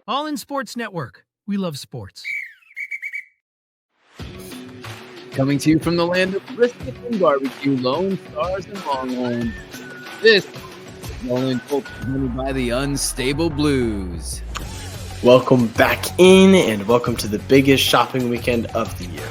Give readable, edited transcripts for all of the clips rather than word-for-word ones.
All in Sports Network. We love sports. Coming to you from the land of brisket and barbecue, Lone Stars and Longhorns. This is All In Colts, presented by the Unstable Blues. Welcome back in, and welcome to the biggest shopping weekend of the year.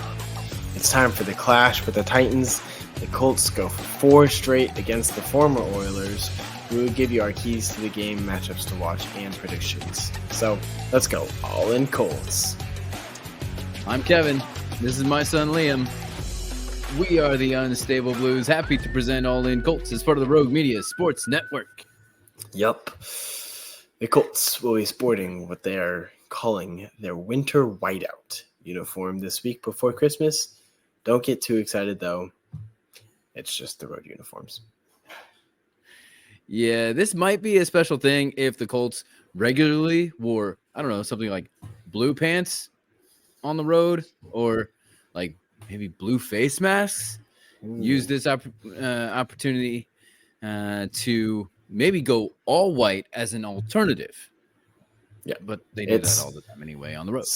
It's time for the clash with the Titans. The Colts go for 4 straight against the former Oilers. We will give you our keys to the game, matchups to watch, and predictions. So let's go. All in Colts. I'm Kevin. This is my son Liam. We are the Unstable Blues. Happy to present All In Colts as part of the Rogue Media Sports Network. Yup. The Colts will be sporting what they are calling their winter whiteout uniform this week before Christmas. Don't get too excited, though. It's just the road uniforms. Yeah, this might be a special thing if the Colts regularly wore, I don't know, something like blue pants on the road, or like maybe blue face masks. Use this opportunity to maybe go all white as an alternative. Yeah, but they do that all the time anyway on the road.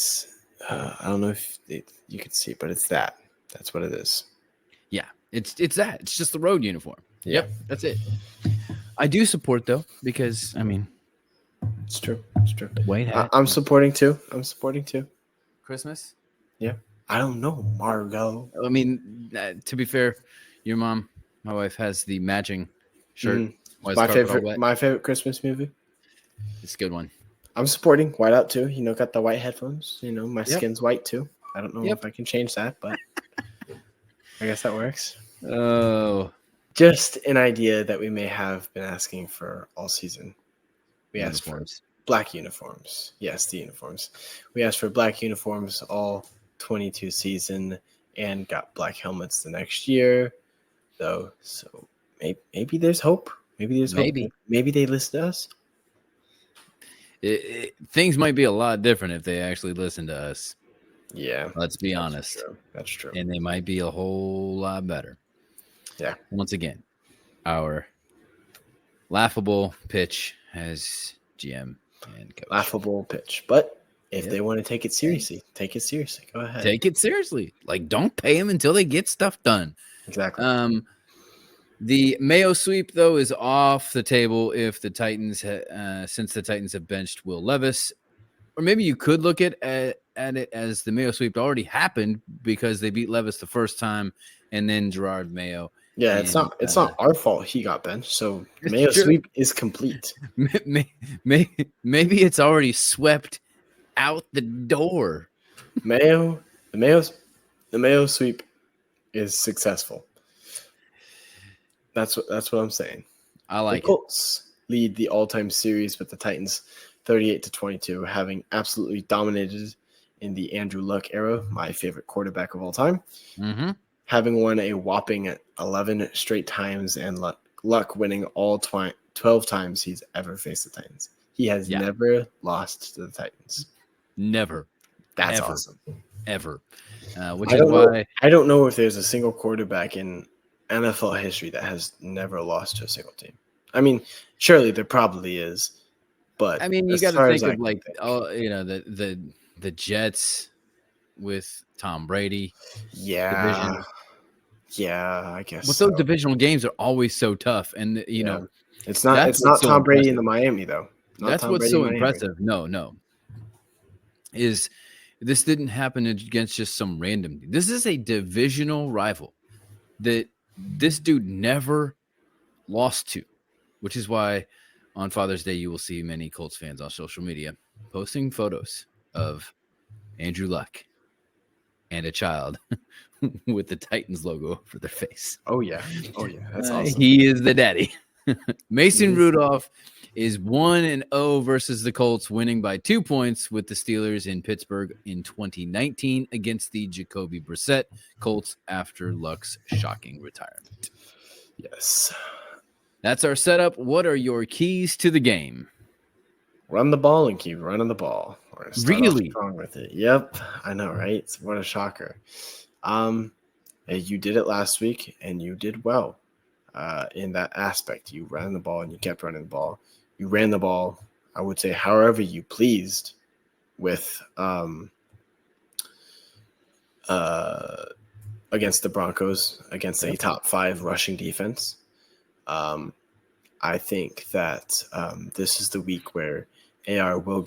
I don't know if you can see it, but it's that. That's what it is. Yeah, it's that. It's just the road uniform. Yeah. Yep, that's it. I do support, though, because, I mean, it's true. It's true. White hat. I'm supporting too. Christmas? Yeah. I don't know, Margot. I mean, to be fair, your mom, my wife, has the matching shirt. My favorite Christmas movie. It's a good one. I'm supporting whiteout too. Got the white headphones. My skin's white too. I don't know if I can change that, but I guess that works. Oh. Just an idea that we may have been asking for all season. We asked for black uniforms. Yes, the uniforms. We asked for black uniforms all 22 season and got black helmets the next year, though. So maybe there's hope. Maybe there's hope. Maybe they listen to us. Things might be a lot different if they actually listen to us. Yeah. Let's be honest. True. That's true. And they might be a whole lot better. Yeah. Once again, our laughable pitch as GM and coach. Laughable pitch. But if they want to take it seriously, take it seriously. Go ahead. Take it seriously. Like, don't pay them until they get stuff done. Exactly. The Mayo sweep, though, is off the table if the Titans, since the Titans have benched Will Levis. Or maybe you could look at it as the Mayo sweep already happened because they beat Levis the first time and then Gerard Mayo. Yeah, it's not our fault he got benched. So Mayo sweep is complete. Maybe it's already swept out the door. The Mayo sweep is successful. That's what I'm saying. I like the Colts lead the all-time series with the Titans 38-22, having absolutely dominated in the Andrew Luck era, my favorite quarterback of all time. Mm-hmm. Having won a whopping 11 straight times, and Luck winning all 12 times he's ever faced the Titans. He has never lost to the Titans. Never. That's ever. Awesome. Ever. Which is why I don't know if there's a single quarterback in NFL history that has never lost to a single team. I mean, surely there probably is, but I mean, you got to think of the Jets with Tom Brady. Yeah. Yeah, I guess. But those divisional games are always so tough, and know, it's not Tom Brady in the Miami though. That's what's so impressive. No, is this didn't happen against just some random. This is a divisional rival that this dude never lost to, which is why on Father's Day you will see many Colts fans on social media posting photos of Andrew Luck and a child with the Titans logo over their face. Oh yeah, that's awesome. He is the daddy. Mason Rudolph is 1-0 versus the Colts, winning by 2 points with the Steelers in Pittsburgh in 2019 against the Jacoby Brissett Colts after Luck's shocking retirement. Yes. That's our setup. What are your keys to the game? Run the ball and keep running the ball. Really? Strong with it. Yep. I know, right? What a shocker. You did it last week, and you did well in that aspect. You ran the ball, and you kept running the ball. You ran the ball, I would say, however you pleased, with against the Broncos, against a top 5 rushing defense. I think that this is the week where AR will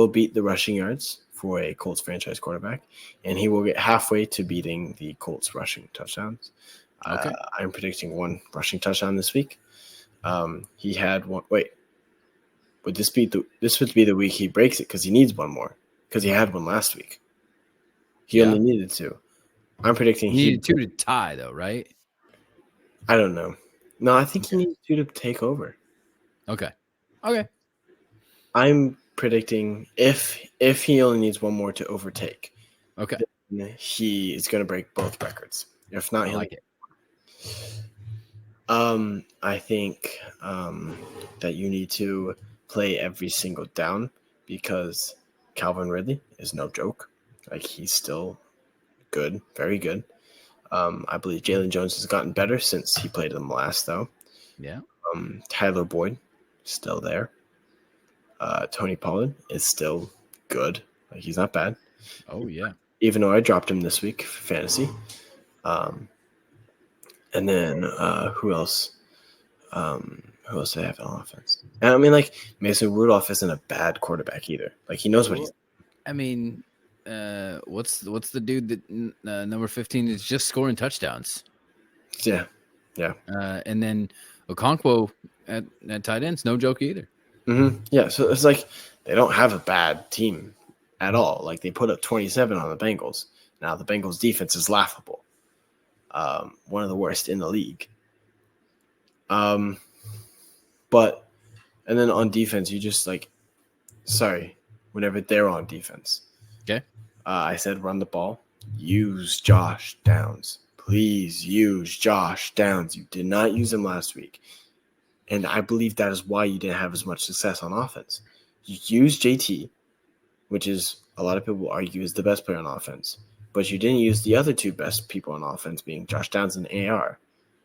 beat the rushing yards for a Colts franchise quarterback, and he will get halfway to beating the Colts rushing touchdowns. Okay. I'm predicting 1 rushing touchdown this week. He had one. Wait, would this be the week he breaks it because he needs 1 more because he had 1 last week. He only needed 2. I'm predicting he needed 2 to tie though, right? I don't know. No, I think he needs 2 to take over. Okay. I'm predicting if he only needs 1 more to overtake, Okay. then he is going to break both records. If not, I like it. I think that you need to play every single down because Calvin Ridley is no joke. Like, he's still good, very good. I believe Jalen Jones has gotten better since he played them last, though. Yeah. Tyler Boyd, still there. Tony Pollard is still good. Like, he's not bad. Oh, yeah. Even though I dropped him this week for fantasy. And then who else? Who else do they have on offense? And I mean, like, Mason Rudolph isn't a bad quarterback either. Like, he knows what he's. I mean, what's the dude that number 15 is just scoring touchdowns? Yeah. And then Okonkwo at tight end's no joke either. Mm-hmm. Yeah, so it's like they don't have a bad team at all. Like, they put up 27 on the Bengals. Now the Bengals defense is laughable. One of the worst in the league. But and then on defense, you just whenever they're on defense. Okay. I said run the ball. Use Josh Downs. Please use Josh Downs. You did not use him last week. And I believe that is why you didn't have as much success on offense. You used JT, which is a lot of people argue is the best player on offense. But you didn't use the other 2 best people on offense, being Josh Downs and AR.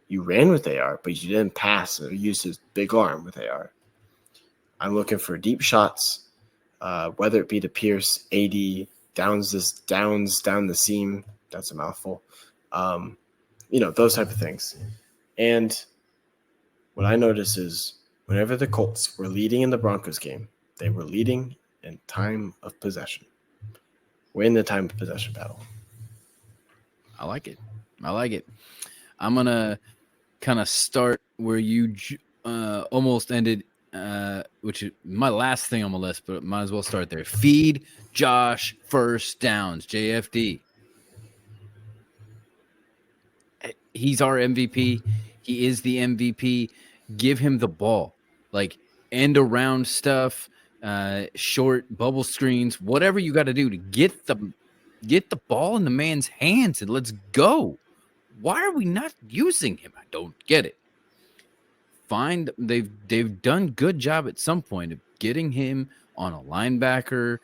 You ran with AR, but you didn't pass or use his big arm with AR. I'm looking for deep shots, whether it be to Pierce, AD, Downs down the seam. That's a mouthful. Those type of things. And what I notice is whenever the Colts were leading in the Broncos game, they were leading in time of possession. We're in the time of possession battle. I like it. I'm going to kind of start where you almost ended, which is my last thing on my list, but might as well start there. Feed Josh first downs, JFD. He's our MVP. He is the MVP. Give him the ball. Like, end around stuff, short bubble screens, whatever you got to do to get the ball in the man's hands and let's go. Why are we not using him? I don't get it. They've done good job at some point of getting him on a linebacker,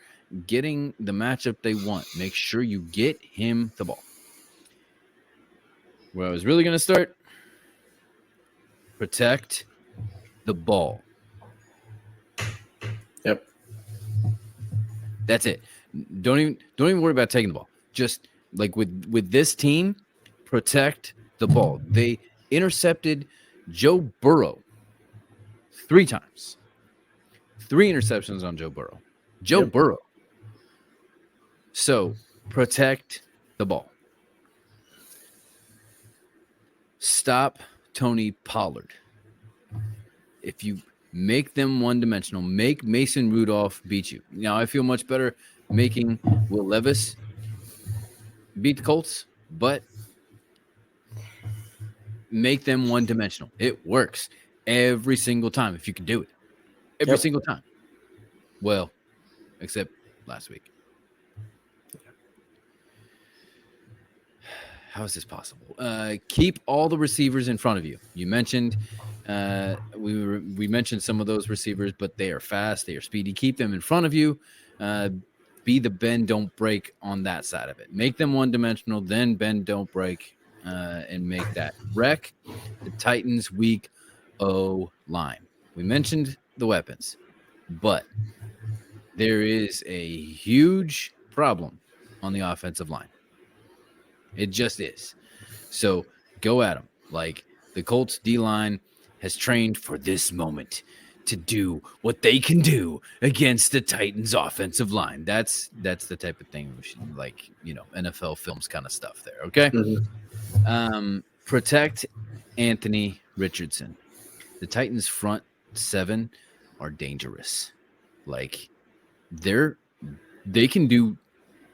getting the matchup they want. Make sure you get him the ball. Where I was really going to start, protect the ball. Yep. That's it. Don't even worry about taking the ball. Just like with this team, protect the ball. They intercepted Joe Burrow 3 times. 3 interceptions on Joe Burrow. Joe Burrow. So protect the ball. Stop Tony Pollard. If you make them one-dimensional, make Mason Rudolph beat you. Now, I feel much better making Will Levis beat the Colts, but make them one-dimensional. It works every single time if you can do it. Every single time. Well, except last week. How is this possible? Keep all the receivers in front of you. You mentioned we mentioned some of those receivers, but they are fast. They are speedy. Keep them in front of you. Be the bend, don't break on that side of it. Make them one-dimensional, then bend, don't break, and make that. Wreck the Titans' weak O-line. We mentioned the weapons, but there is a huge problem on the offensive line. It just is. So go at them. Like the Colts D-line has trained for this moment to do what they can do against the Titans offensive line. That's the type of thing we should, like, NFL films kind of stuff there. Okay. Protect Anthony Richardson. The Titans front seven are dangerous. Like they can do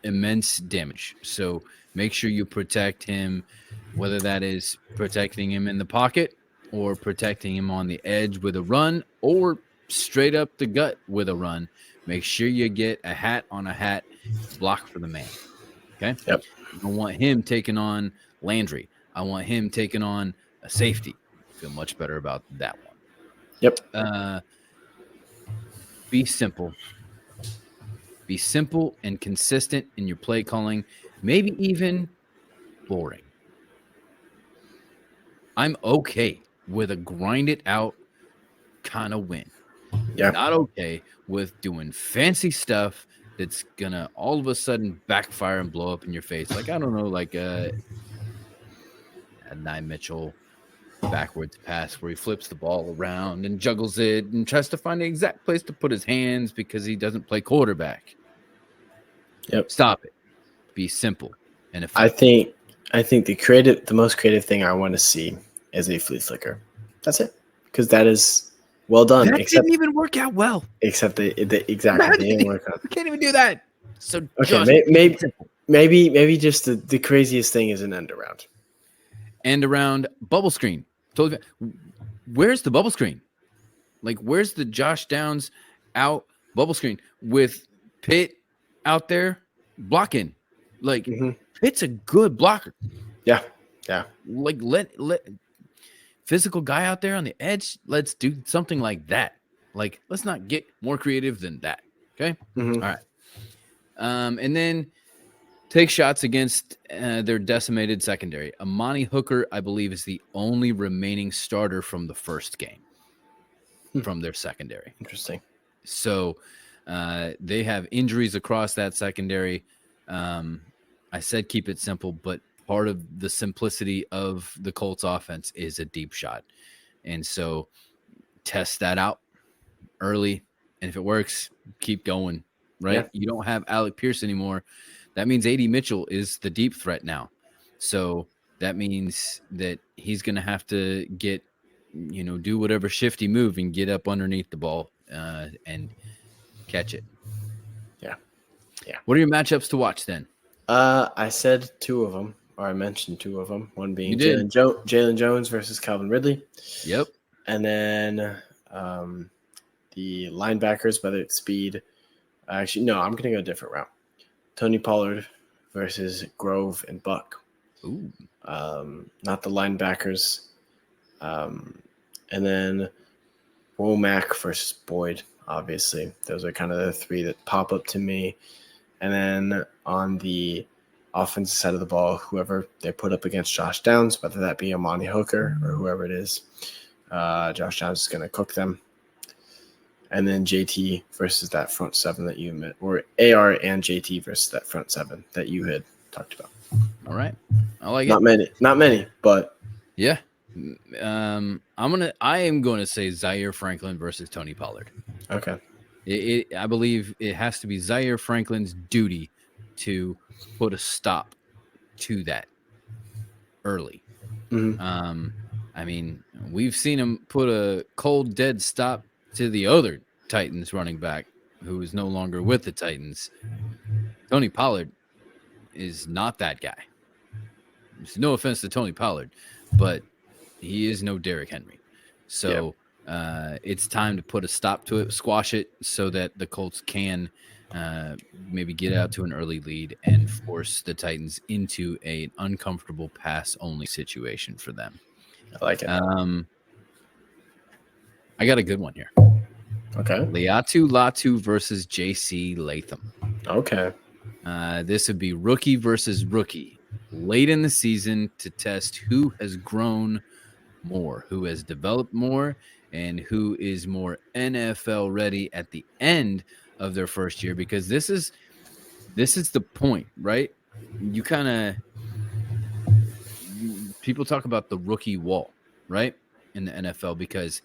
immense damage. So make sure you protect him, whether that is protecting him in the pocket or protecting him on the edge with a run or straight up the gut with a run. Make sure you get a hat on a hat block for the man. Okay. Yep. I want him taking on Landry. I want him taking on a safety. Feel much better about that one. Yep. Be simple. Be simple and consistent in your play calling, maybe even boring. I'm okay with a grind it out kind of win. Yeah. Not okay with doing fancy stuff that's going to all of a sudden backfire and blow up in your face. Like, I don't know, like a Nye Mitchell backwards pass where he flips the ball around and juggles it and tries to find the exact place to put his hands because he doesn't play quarterback. Yep. Stop it. Be simple and effective. I think the most creative thing I want to see is a flea flicker. That's it. Because that is well done. That didn't even work out well. Except exactly didn't work out. You can't even do that. So okay, maybe just the craziest thing is an end around. End around bubble screen. Totally. Where's the bubble screen? Like, where's the Josh Downs out bubble screen with Pitt out there blocking? Like, Pitt's a good blocker. Yeah. Like, let physical guy out there on the edge. Let's do something like that. Like, let's not get more creative than that. Okay. All right. And then take shots against their decimated secondary. Amani Hooker, I believe, is the only remaining starter from the first game from their secondary. Interesting. So they have injuries across that secondary. I said keep it simple, but part of the simplicity of the Colts offense is a deep shot. And so test that out early. And if it works, keep going, right? Yeah. You don't have Alec Pierce anymore. That means A.D. Mitchell is the deep threat now. So that means that he's going to have to get, do whatever shifty move and get up underneath the ball and catch it. Yeah. What are your matchups to watch then? I said two of them, or I mentioned two of them. One being Jalen Jones versus Calvin Ridley. Yep. And then the linebackers, whether it's speed. Actually, no, I'm going to go a different route. Tony Pollard versus Grove and Buck. Ooh. Not the linebackers. And then Womack versus Boyd, obviously. Those are kind of the three that pop up to me. And then on the offensive side of the ball, whoever they put up against Josh Downs, whether that be Amani Hooker or whoever it is, Josh Downs is going to cook them. And then JT versus that front seven that you met, or AR and JT versus that front seven that you had talked about. All right. I like it. Not many, but yeah. I am going to say Zaire Franklin versus Tony Pollard. Okay. I believe it has to be Zaire Franklin's duty to put a stop to that early. I mean, we've seen him put a cold, dead stop to the other Titans running back who is no longer with the Titans. Tony Pollard is not that guy. There's no offense to Tony Pollard, but he is no Derrick Henry. So it's time to put a stop to it, squash it so that the Colts can maybe get out to an early lead and force the Titans into an uncomfortable pass-only situation for them. I like it. I got a good one here. Okay. Liatu Latu versus JC Latham. Okay. This would be rookie versus rookie late in the season to test who has grown more, who has developed more, and who is more NFL ready at the end of their first year, because this is the point, right? You kind of people talk about the rookie wall, right, in the NFL, because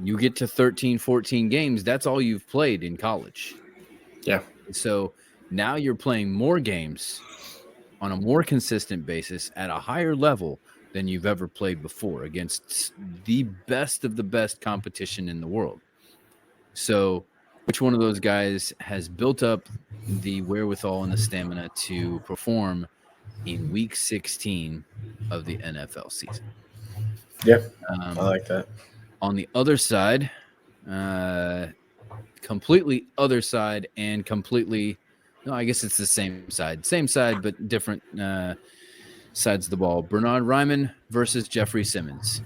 you get to 13, 14 games, that's all you've played in college. Yeah. So now you're playing more games on a more consistent basis at a higher level than you've ever played before against the best of the best competition in the world. So which one of those guys has built up the wherewithal and the stamina to perform in week 16 of the NFL season? Yeah, I like that. On the other side, completely other side, and completely, no, I guess it's the same side, but different sides of the ball. Bernard Ryman versus Jeffrey Simmons.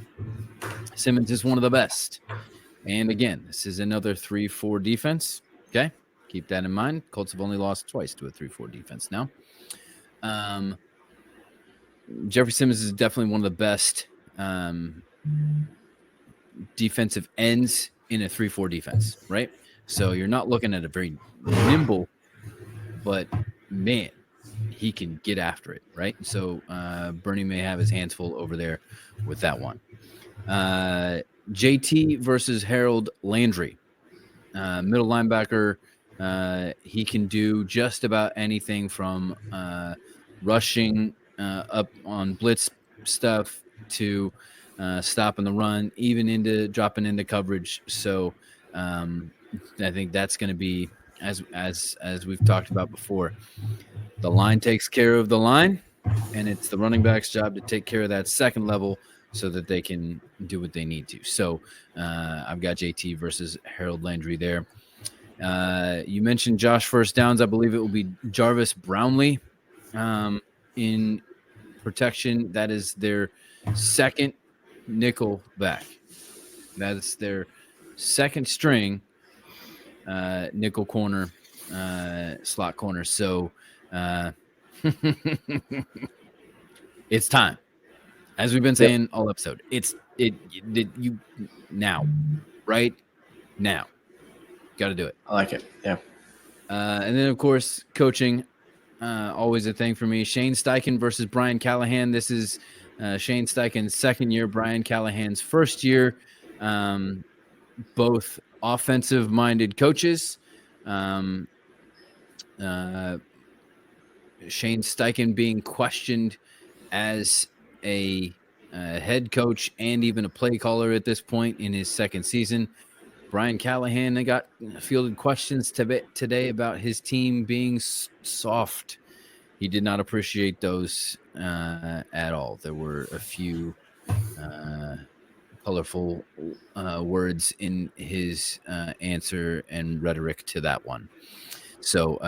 Simmons is one of the best. And again, this is another 3-4 defense. Okay. Keep that in mind. Colts have only lost twice to a 3-4 defense now. Jeffrey Simmons is definitely one of the best defensive ends in a 3-4 defense, right? So you're not looking at a very nimble, but man, he can get after it, right? So Bernie may have his hands full over there with that one. JT versus Harold Landry, middle linebacker. He can do just about anything from rushing up on blitz stuff to stopping the run, even into dropping into coverage. So I think that's going to be, as we've talked about before, the line takes care of the line, and it's the running back's job to take care of that second level so that they can do what they need to. So I've got JT versus Harold Landry there. You mentioned Josh first downs. I believe it will be Jarvis Brownlee in protection. That is their second nickel back. That is their second string nickel corner, slot corner. So it's time. As we've been saying all episode, you now, right now. Got to do it. I like it. Yeah. And then, of course, coaching, always a thing for me. Shane Steichen versus Brian Callahan. This is Shane Steichen's second year, Brian Callahan's first year. Both offensive-minded coaches. Shane Steichen being questioned as a head coach and even a play caller at this point in his second season. Brian Callahan got fielded questions today about his team being soft. He did not appreciate those at all. There were a few colorful words in his answer and rhetoric to that one. So,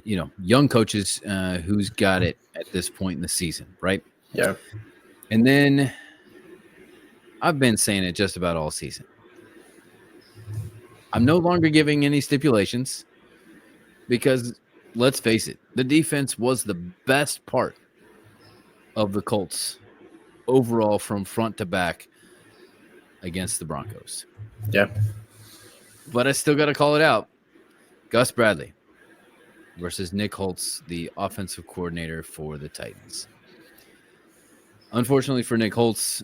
young coaches, who's got it at this point in the season, right? Yeah. And then I've been saying it just about all season. I'm no longer giving any stipulations because, let's face it, the defense was the best part of the Colts overall from front to back against the Broncos. Yeah. But I still got to call it out. Gus Bradley versus Nick Holtz, the offensive coordinator for the Titans. Unfortunately for Nick Holtz,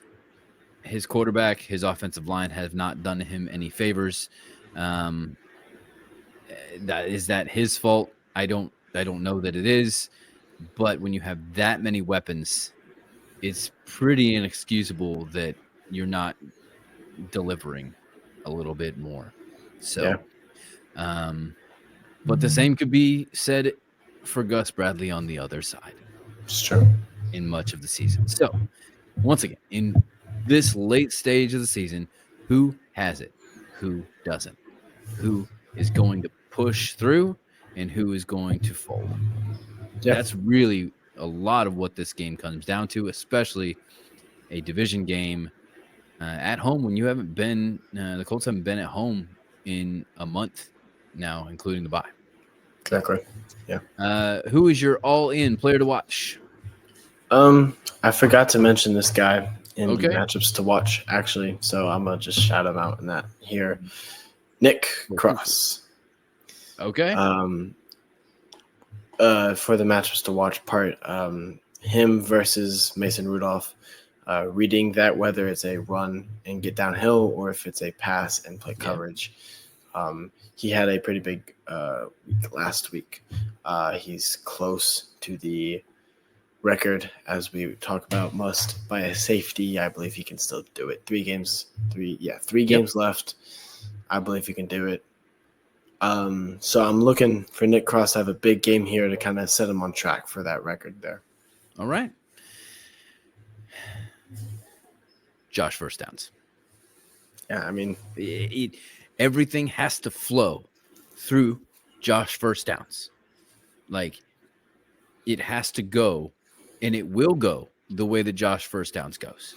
his quarterback, his offensive line have not done him any favors. Is that his fault? I don't know that it is, but when you have that many weapons, it's pretty inexcusable that you're not delivering a little bit more. So, but the same could be said for Gus Bradley on the other side. It's true. In much of the season. So, once again, in this late stage of the season, who has it? Who doesn't? Who is going to push through and who is going to fold? Yeah. That's really a lot of what this game comes down to, especially a division game at home when you haven't been, the Colts haven't been at home in a month now, including the bye. Exactly. Yeah. Who is your all-in player to watch? I forgot to mention this guy in the matchups to watch, actually. So I'm going to just shout him out in that here. Nick Cross. Okay. For the matchups to watch part, him versus Mason Rudolph, reading that whether it's a run and get downhill or if it's a pass and play coverage. He had a pretty big week last week. He's close to the record, as we talk about, must by a safety. I believe he can still do it. 3 games left. I believe he can do it. So I'm looking for Nick Cross to have a big game here to kind of set him on track for that record there. All right. Josh first downs. Yeah, I mean, everything has to flow through Josh first downs. Like, it has to go, and it will go the way that Josh first downs goes.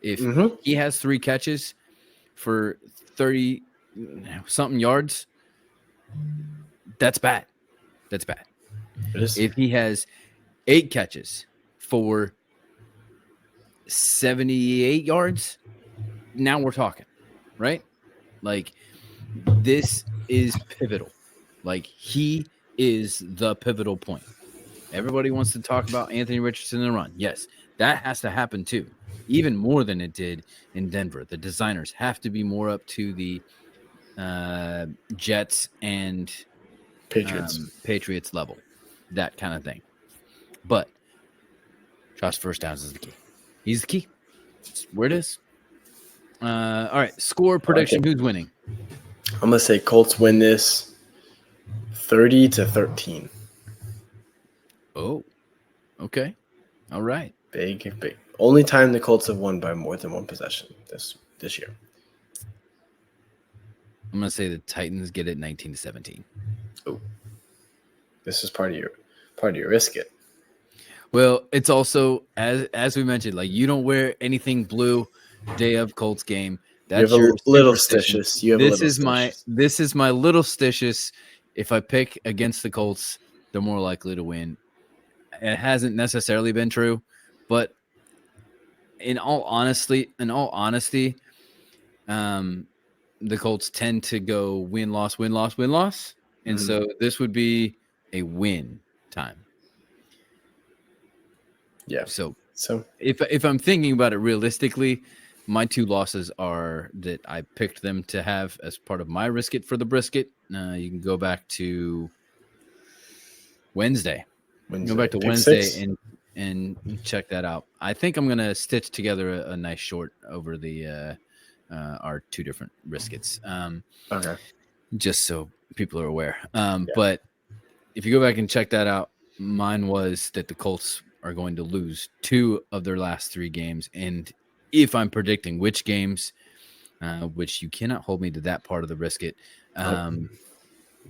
If he has 3 catches for 30-something yards, that's bad. That's bad. If he has 8 catches for 78 yards, now we're talking, right? Like, this is pivotal. Like, he is the pivotal point. Everybody wants to talk about Anthony Richardson in the run. Yes, that has to happen too, even more than it did in Denver. The designers have to be more up to the Jets and Patriots level, that kind of thing. But Josh first downs is the key. He's the key. It's where it is. All right, score prediction. Who's winning? I'm gonna say Colts win this 30-13. Oh, okay. All right. Big. Only time the Colts have won by more than 1 possession this year. I'm gonna say the Titans get it 19-17. Oh, this is part of your risk it. Well, it's also as we mentioned, like, you don't wear anything blue day of Colts game. That's you have your a little stitious. This is my little stitious. If I pick against the Colts, they're more likely to win. It hasn't necessarily been true, but in all honesty, the Colts tend to go win-loss, and so this would be a win time. Yeah. So if I'm thinking about it realistically, my 2 losses are that I picked them to have as part of my risk it for the brisket. You can go back to Wednesday. Go back to Wednesday and check that out. I think I'm gonna stitch together a nice short over the our 2 different briskets. Okay. Just so people are aware. But if you go back and check that out, mine was that the Colts are going to lose 2 of their last 3 games, and if I'm predicting which games, which you cannot hold me to that part of the brisket.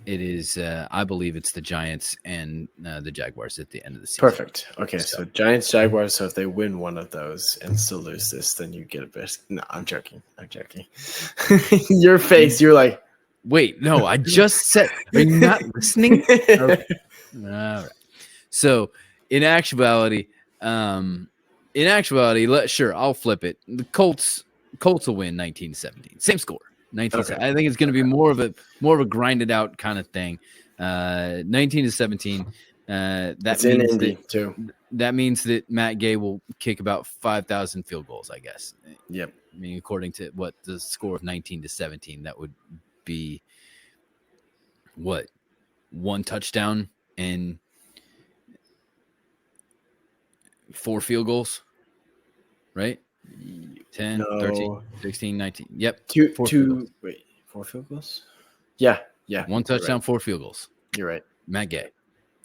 It is, I believe it's the Giants and the Jaguars at the end of the season. Perfect. Okay, so Giants, Jaguars. So if they win one of those and still lose this, then you get a brisket. No, I'm joking. Your face, you're like, wait, no, I just said, are you not listening? Okay. All right. So in actuality, sure, I'll flip it. The Colts will win 19-17. Same score. 19. Okay. I think it's going to be more of a grinded out kind of thing. 19-17. That means that Matt Gay will kick about 5,000 field goals, I guess. Yep. I mean, according to what the score of 19-17, that would be what? 1 touchdown and 4 field goals, right? 10, 13, 16, 19. Yep. 4 field goals? Yeah. 1 touchdown, 4 field goals. You're right. Matt Gay.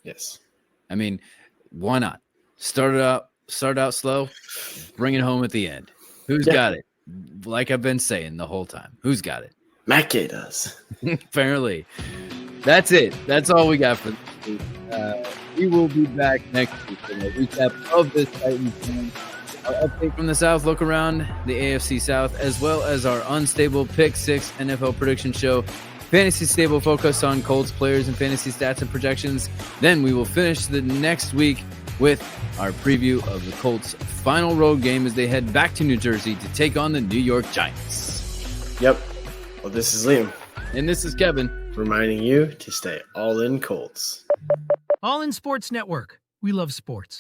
Yes. I mean, why not? Start out slow, bring it home at the end. Who's got it? Like I've been saying the whole time. Who's got it? Matt Gay does. Apparently. That's it. That's all we got for this week. We will be back next week with a recap of this Titans game. Our update from the South, look around the AFC South, as well as our unstable Pick 6 NFL prediction show. Fantasy Stable focus on Colts players and fantasy stats and projections. Then we will finish the next week with our preview of the Colts' final road game as they head back to New Jersey to take on the New York Giants. Yep. Well, this is Liam. And this is Kevin. reminding you to stay all in Colts. All in Sports Network. We love sports.